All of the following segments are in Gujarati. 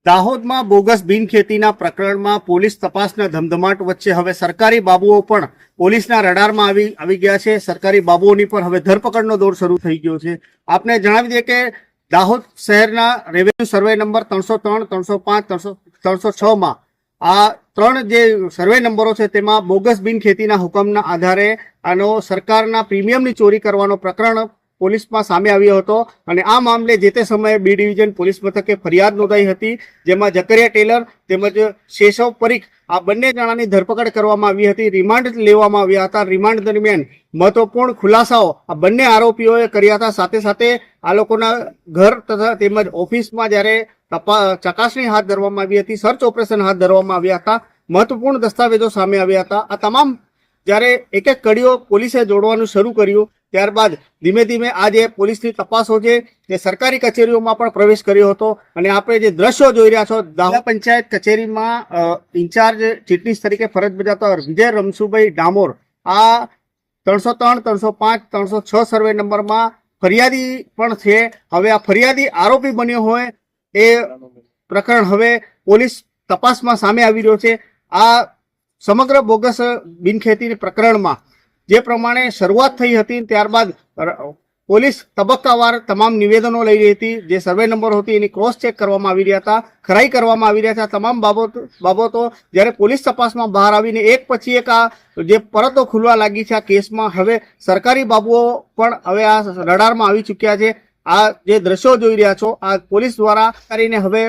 દાહોદમાં બોગસ બિનખેતીના પ્રકરણમાં પોલીસ તપાસના ધમધમાટ વચ્ચે હવે સરકારી બાબુઓ પણ પોલીસના રડારમાં આવી ગયા છે। સરકારી બાબુઓની પણ હવે ધરપકડનો દોર શરૂ થઈ ગયો છે। આપને જણાવી દઈએ કે દાહોદ શહેરના રેવન્યુ સર્વે નંબર 303, 305, 306 માં આ ત્રણ જે સર્વે નંબરો છે તેમાં બોગસ બિનખેતીના હુકમના આધારે આનો સરકારના પ્રીમિયમની ચોરી કરવાનો પ્રકરણ પોલીસમાં સામે આવ્યો હતો અને આ મામલે જે તે સમયે બી ડિવિઝન પોલીસ મથકે ફરિયાદ નોંધાઈ હતી, જેમાં જકરિયા ટેલર તેમજ શેષવ પરીખ આ બંને જણાની ધરપકડ કરવામાં આવી હતી, રિમાન્ડ લેવામાં આવ્યા હતા। રિમાન્ડ દરમિયાન મહત્વપૂર્ણ ખુલાસાઓ આ બંને આરોપીઓએ કર્યા હતા। સાથે સાથે આ લોકોના ઘર તથા તેમજ ઓફિસમાં જ્યારે ચકાસણી હાથ ધરવામાં આવી હતી, સર્ચ ઓપરેશન હાથ ધરવામાં આવ્યા હતા, મહત્વપૂર્ણ દસ્તાવેજો સામે આવ્યા હતા। આ તમામ જ્યારે એક એક કડીઓ પોલીસે જોડવાનું શરૂ કર્યું, ત્યારબાદ ધીમે ધીમે આ જે પોલીસની તપાસો છે તે સરકારી કચેરીઓમાં પણ પ્રવેશ કર્યો હતો અને આપણે જે દ્રશ્યો જોઈ રહ્યા છો, દાહોદ પંચાયત કચેરીમાં ઇન્ચાર્જ ચીટનીસ તરીકે ફરજ બજાવતા વિજય રમસુભાઈ ડામોર આ 303, 305, 306 સર્વે નંબરમાં ફરિયાદી પણ છે। હવે આ ફરિયાદી આરોપી બન્યો હોય એ પ્રકરણ હવે પોલીસ તપાસમાં સામે આવી રહ્યો છે। આ સમગ્ર બોગસ બિનખેતી પ્રકરણમાં જે પ્રમાણે શરૂઆત થઈ હતી, ત્યારબાદ પોલીસ તબક્કાવાર તમામ નિવેદનો લઈ રહી હતી, જે સર્વે નંબર હતી એની ક્રોસ ચેક કરવામાં આવી રહ્યા હતા, ખરાઈ કરવામાં આવી રહ્યા હતા। તમામ બાબતો જ્યારે પોલીસ તપાસમાં બહાર આવીને એક પછી એક આ જે પરતો ખુલવા લાગી છે આ કેસમાં, હવે સરકારી બાબુઓ પણ હવે આ રડારમાં આવી ચૂક્યા છે। આ જે દ્રશ્યો જોઈ રહ્યા છો આ પોલીસ દ્વારા કરીને હવે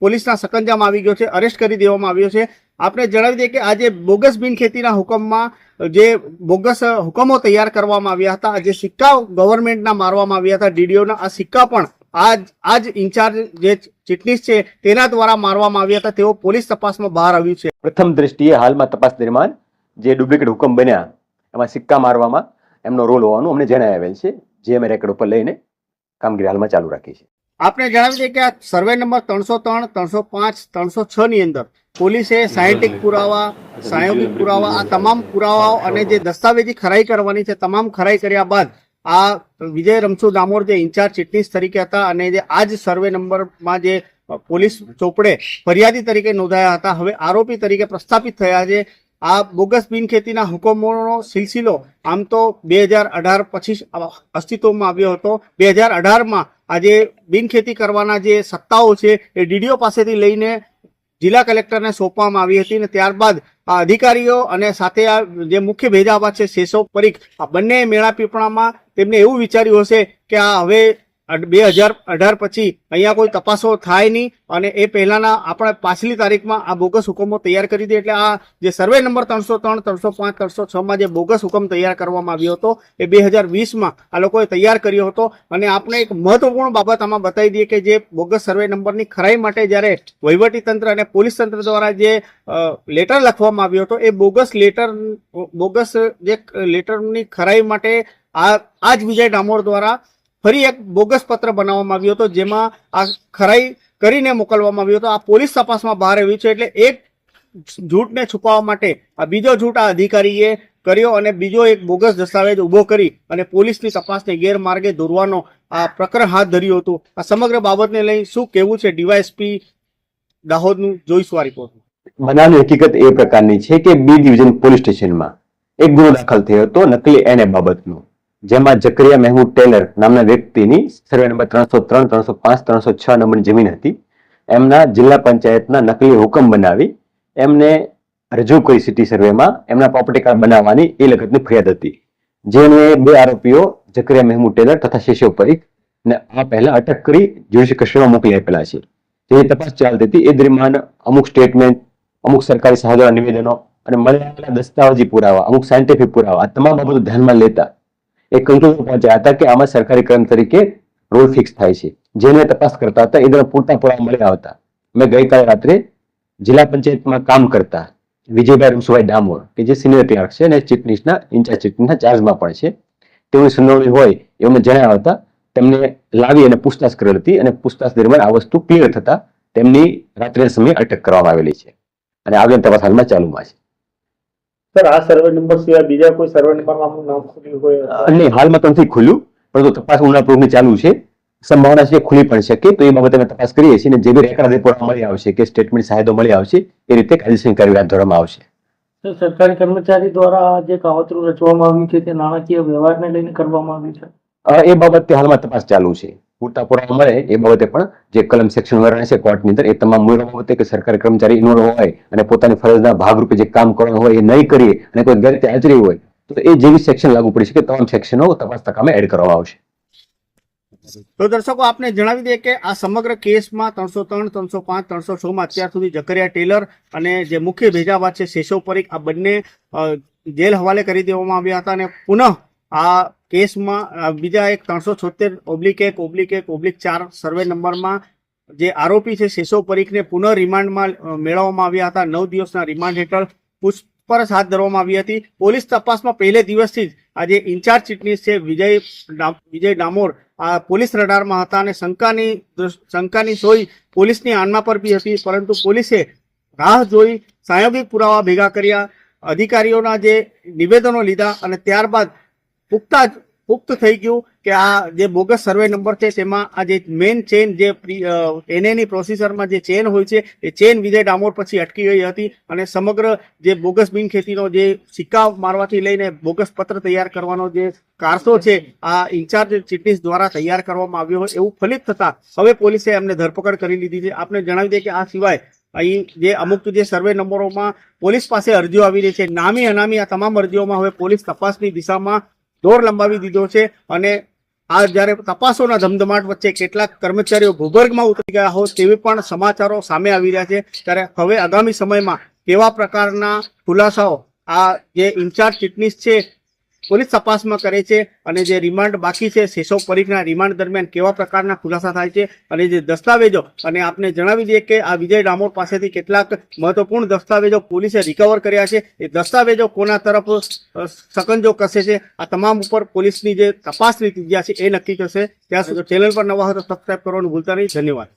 પોલીસના સકંજામાં આવી ગયો છે, અરેસ્ટ કરી દેવામાં આવ્યો છે। આપણે જણાવી દઈએ કે આજે બોગસ બિનખેતીના હુકમમાં જે બોગસ હુકમો તૈયાર કરવામાં આવ્યા હતા, જે સિક્કા ગવર્મેન્ટના મારવામાં આવ્યા હતા ડીડીઓના, આ સિક્કા પણ આજ ઇન્ચાર્જ જે ચીટનીસ છે તેના દ્વારા મારવામાં આવ્યા હતા, તેઓ પોલીસ તપાસમાં બહાર આવ્યું છે। પ્રથમ દ્રષ્ટિએ હાલમાં તપાસ દરમિયાન જે ડુપ્લિકેટ હુકમ બન્યા એમાં સિક્કા મારવામાં એમનો રોલ હોવાનું અમને જણાવેલ છે, જે અમે રેકોર્ડ ઉપર લઈને કામગીરી હાલમાં ચાલુ રાખી છે। આપણે જણાવી દઈએ કે આ સર્વે નંબર 303, 305, 306 ની અંદર પોલીસે સાયન્ટિફિક પુરાવા, સાયોગિક પુરાવા આ તમામ પુરાવાઓ અને જે દસ્તાવેજી ખરાઈ કરવાની છે તમામ ખરાઈ કર્યા બાદ આ વિજય રમસુ ડામોર જે ઇન્ચાર્જ ચીટનીસ તરીકે હતા અને જે આજ સર્વે નંબરમાં જે પોલીસ ચોપડે ફરિયાદી તરીકે નોંધાયા હતા, હવે આરોપી તરીકે પ્રસ્થાપિત થયા છે। આ બોગસ બિનખેતીના હુકમોનો સિલસિલો આમ તો 2018 પછી અસ્તિત્વમાં આવ્યો હતો। 2018માં આજે બિનખેતી કરવાના જે સત્તાઓ છે એ ડીડીઓ પાસેથી લઈને જિલ્લા કલેક્ટરને સોંપવામાં આવી હતી અને ત્યારબાદ આ અધિકારીઓ અને સાથે આ જે મુખ્ય ભેજાબાદ છે શેષવ પરીખ આ બંને મેળાપીપળામાં તેમને એવું વિચાર્યું હશે કે આ હવે 2018 પછી અહીંયા કોઈ તપાસો થાય નહીં અને એ પહેલાના આપણે પાછલી તારીખમાં આ બોગસ હુકમો તૈયાર કરી દે, એટલે આ જે સર્વે નંબર 303, 305, 306માં જે બોગસ હુકમ તૈયાર કરવામાં આવ્યો હતો એ 2020માં આ લોકોએ તૈયાર કર્યો હતો। અને આપણે એક મહત્વપૂર્ણ બાબત આમાં બતાવી દઈએ કે જે બોગસ સર્વે નંબરની ખરાઈ માટે જ્યારે વહીવટી તંત્ર અને પોલીસ તંત્ર દ્વારા જે લેટર લખવામાં આવ્યો હતો એ બોગસ જે લેટરની ખરાઈ માટે આ જ વિજય ડામોર દ્વારા ફરી એક બોગસ પત્ર બનાવવામાં આવ્યો હતો, જેમાં આ ખરાઈ કરીને મોકલવામાં આવ્યો હતો। આ પોલીસ તપાસમાં બહાર આવ્યું છે, એટલે એક જૂઠને છુપાવવા માટે આ બીજો જૂઠ આ અધિકારીએ કર્યો અને બીજો એક બોગસ દસ્તાવેજ ઉભો કરી અને પોલીસની તપાસને ગેરમાર્ગે દોરવાનો આ પ્રકરણ હાથ ધર્યું હતું। આ સમગ્ર બાબતને લઈ શું કહેવું છે ડીવાયએસપી દાહોદનું, જોઈશું આ રિપોર્ટ। બનાવની હકીકત એ પ્રકારની છે કે બી ડિવિઝન પોલીસ સ્ટેશનમાં એક ગુનો દાખલ થયો હતો નકલી એને બાબતનો, જેમાં જકરિયા મહેમૂદ ટેલર નામના વ્યક્તિની સર્વે નંબર 303, 305, 306 નંબરની જમીન હતી, એમના જિલ્લા પંચાયતના નકલી હુકમ બનાવી એમને રજૂ કરી સિટી સર્વેમાં એમના પ્રોપર્ટી કાર્ડ બનાવવાની એ લગતની ફરિયાદ હતી, જેને બે આરોપીઓ જકરિયા મહેમૂદ ટેલર તથા શેષવ પરીખ ને આ પહેલા અટક કરી જ્યુડિશિયલ કસ્ટડીમાં મોકલી આપેલા છે। જે તપાસ ચાલતી હતી એ દરમિયાન અમુક સ્ટેટમેન્ટ, અમુક સરકારી સહાયતા નિવેદનો અને મળેલા દસ્તાવેજી પુરાવા, અમુક સાયન્ટિફિક પુરાવા આ તમામ બાબતો ધ્યાનમાં લેતા એક કન્ક્લુઝન પહોંચ્યા હતા કે આમાં સરકારી કર્મ તરીકે રોલ ફિક્સ થાય છે, જેને તપાસ કરતા હતા એ દરમિયાન પૂરતા પુરાવા મળ્યા હતા। મેં ગઈકાલે રાત્રે જિલ્લા પંચાયતમાં કામ કરતા વિજયભાઈ રમસુભાઈ ડામોર કે જે સિનિયર ક્લાર્ક છે અને ચીટનીસના ઇન્ચાર્જ ચીટનીસના ચાર્જમાં પણ છે, તેઓની સુનાવણી હોય એમને જણાવ્યા હતા, તેમને લાવી અને પૂછતાછ કરેલ હતી અને પૂછતાછ દરમિયાન આ વસ્તુ ક્લિયર થતા તેમની રાત્રે સમયે અટક કરવામાં આવેલી છે અને આગળની તપાસ હાલમાં ચાલુમાં છે। સર, આ સર્વે નંબર સિવાય બીજા કોઈ સર્વે નંબરમાં આપનું નામ ખુલ્યું હોય? નહીં, હાલમાં તો નથી ખુલ્યું, પરંતુ તપાસ ઊંડાણપૂર્વકની ચાલુ છે સંભાવના છે ખુલી પણ શકે. તો એ બાબતે અમે તપાસ કરીએ છીએ અને જે બી રેકર્ડ રિપોર્ટ મળી આવશે કે સ્ટેટમેન્ટ સાહેદો મળી આવશે એ રીતે કાયદેસરની કાર્યવાહી હાથ ધરવામાં આવશે. સર, સરકારી કર્મચારી દ્વારા આ જે કાવતરું રચવામાં આવ્યું છે તે નાણાકીય વ્યવહારને લઈને કરવામાં આવ્યું છે. એ બાબતે હાલમાં તપાસ ચાલુ છે. પૂરતા પુરાવા મળે એ બાબતે પણ જે કલમ સેક્શન વર્ણન છે કોર્ટની અંદર એ તમામ મુદ્દા બાબતે કે સરકારી કર્મચારી ઇન્વોલ્વ હોય અને પોતાની ફરજના ભાગરૂપે જે કામ કરવાનું હોય એ નહીં કરીએ અને કોઈ ગેરરીતે હાજરી હોય તો એ જેવી સેક્શન લાગુ પડી શકે તમામ સેક્શનો તપાસ તકામે એડ કરવામાં આવશે. તો દર્શકો આપને જણાવી દઈએ કે આ સમગ્ર કેસમાં 303, 305, 306 માં અત્યાર સુધી ઝકરિયા ટેલર અને જે મુખ્ય ભેજાબાદ છે શેષવ પરીખ આ બંને જેલ હવાલે કરી દેવામાં આવ્યા હતા અને પુનઃ આ કેસમાં બીજા એક 376/1/1/4 સર્વે નંબરમાં જે આરોપી છે શેષવ પરીખને પુનઃ રિમાન્ડમાં મેળવવામાં આવ્યા હતા. 9 દિવસના રિમાન્ડ હેઠળ પૂછપરછ હાથ ધરવામાં આવી હતી. પોલીસ તપાસમાં પહેલે દિવસથી જ આ જે ઇન્ચાર્જ ચીટનીસ છે વિજય ડામોર આ પોલીસ રડારમાં હતા અને શંકાની સોય પોલીસની આનમાં પર બી હતી, પરંતુ પોલીસે રાહ જોઈ સાયોગિક પુરાવા ભેગા કર્યા, અધિકારીઓના જે નિવેદનો લીધા અને ત્યારબાદ પુખ્ત થઈ ગયું કે આ જે બોગસ સર્વે નંબર છે તેમાં આ જે મેઇન ચેન જે એનએની પ્રોસીજરમાં જે ચેન હોય છે એ ચેન વિજય ડામોર પછી અટકી ગઈ હતી અને સમગ્ર જે બોગસ બિનખેતીનો જે સિક્કા મારવાથી લઈને બોગસ પત્ર તૈયાર કરવાનો જે કારસો છે આ ઇન્ચાર્જ ચીટનીસ દ્વારા તૈયાર કરવામાં આવ્યો હોય એવું ફલિત થતા હવે પોલીસે એમને ધરપકડ કરી લીધી છે. આપને જણાવી દઈએ કે આ સિવાય અહીં જે અમુક જે સર્વે નંબરોમાં પોલીસ પાસે અરજીઓ આવી રહી છે, નામી અનામી આ તમામ અરજીઓમાં હવે પોલીસ તપાસની દિશામાં દોર લંબાવી દીધો છે અને આ જ્યારે તપાસોના ધમધમાટ વચ્ચે કેટલાક કર્મચારીઓ ભૂગર્ભમાં ઉતરી ગયા હોય તેવી પણ સમાચારો સામે આવી રહ્યા છે. ત્યારે હવે આગામી સમયમાં કેવા પ્રકારના ખુલાસાઓ આ જે ઇન્ચાર્જ ચીટનીસ છે પોલીસ તપાસમાં કરે છે અને જે રિમાન્ડ બાકી છે શેષવ પરીખના રિમાન્ડ દરમિયાન કેવા પ્રકારના ખુલાસા થાય છે અને જે દસ્તાવેજો અને આપને જણાવી દઈએ કે આ વિજય ડામોર પાસેથી કેટલાક મહત્વપૂર્ણ દસ્તાવેજો પોલીસે રિકવર કર્યા છે. એ દસ્તાવેજો કોના તરફ સકંજો કસે છે આ તમામ ઉપર પોલીસની જે તપાસની ત્રિજ્યા છે એ નક્કી કરશે. ત્યાં સુધી ચેનલ પર નવા હોય તો સબસ્ક્રાઇબ કરવાનું ભૂલતા નહીં. ધન્યવાદ.